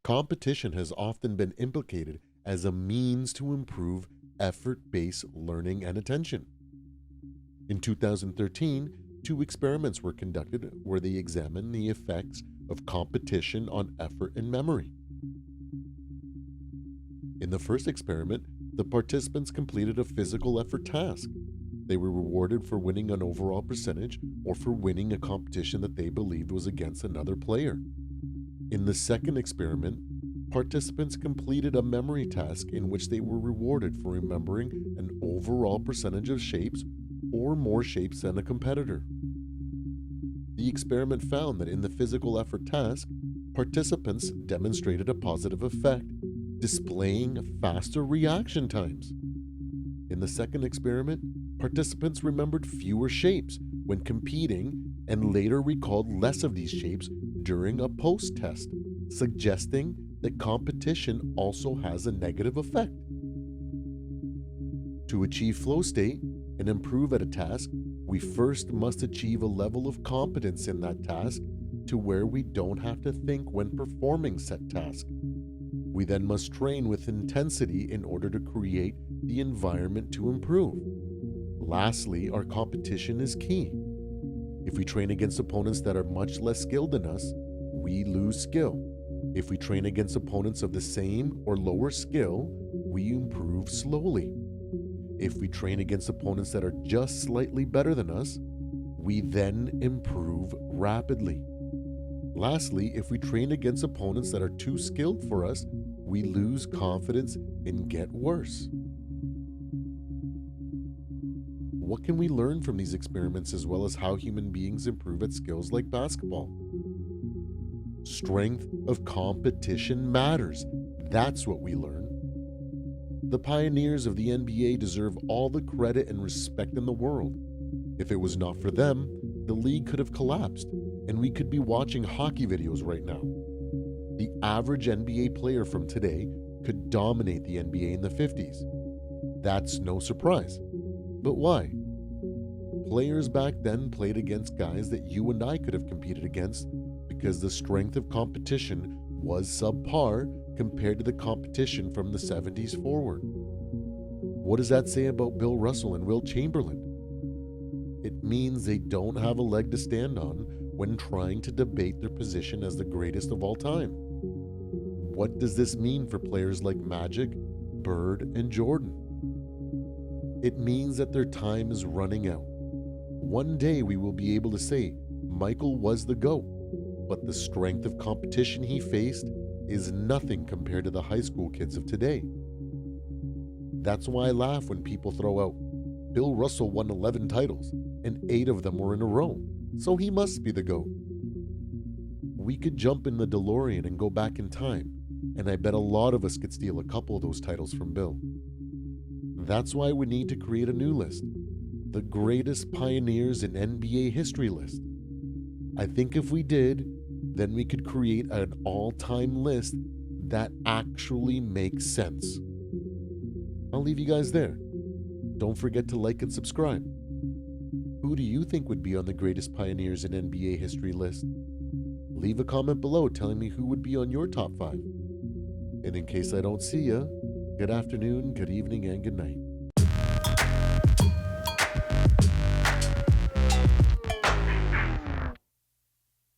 Competition has often been implicated as a means to improve effort-based learning and attention. In 2013, two experiments were conducted where they examined the effects of competition on effort and memory. In the first experiment, the participants completed a physical effort task. They were rewarded for winning an overall percentage or for winning a competition that they believed was against another player. In the second experiment, participants completed a memory task in which they were rewarded for remembering an overall percentage of shapes or more shapes than a competitor. The experiment found that in the physical effort task, participants demonstrated a positive effect, displaying faster reaction times. In the second experiment, participants remembered fewer shapes when competing and later recalled less of these shapes during a post-test, suggesting that competition also has a negative effect. To achieve flow state and improve at a task, we first must achieve a level of competence in that task to where we don't have to think when performing said task. We then must train with intensity in order to create the environment to improve. Lastly, our competition is key. If we train against opponents that are much less skilled than us, we lose skill. If we train against opponents of the same or lower skill, we improve slowly. If we train against opponents that are just slightly better than us, we then improve rapidly. Lastly, if we train against opponents that are too skilled for us, we lose confidence and get worse. What can we learn from these experiments as well as how human beings improve at skills like basketball? Strength of competition matters. That's what we learn. The pioneers of the NBA deserve all the credit and respect in the world. If it was not for them, the league could have collapsed, and we could be watching hockey videos right now. The average NBA player from today could dominate the NBA in the 50s. That's no surprise. But why? Players back then played against guys that you and I could have competed against because the strength of competition was subpar compared to the competition from the 70s forward. What does that say about Bill Russell and Wilt Chamberlain? It means they don't have a leg to stand on when trying to debate their position as the greatest of all time. What does this mean for players like Magic, Bird, and Jordan? It means that their time is running out. One day we will be able to say Michael was the GOAT, but the strength of competition he faced is nothing compared to the high school kids of today. That's why I laugh when people throw out, Bill Russell won 11 titles, and 8 of them were in a row, so he must be the GOAT. We could jump in the DeLorean and go back in time, and I bet a lot of us could steal a couple of those titles from Bill. That's why we need to create a new list, the greatest pioneers in NBA history list. I think if we did, then we could create an all-time list that actually makes sense. I'll leave you guys there. Don't forget to like and subscribe. Who do you think would be on the greatest pioneers in NBA history list? Leave a comment below telling me who would be on your top 5. And in case I don't see ya, good afternoon, good evening, and good night.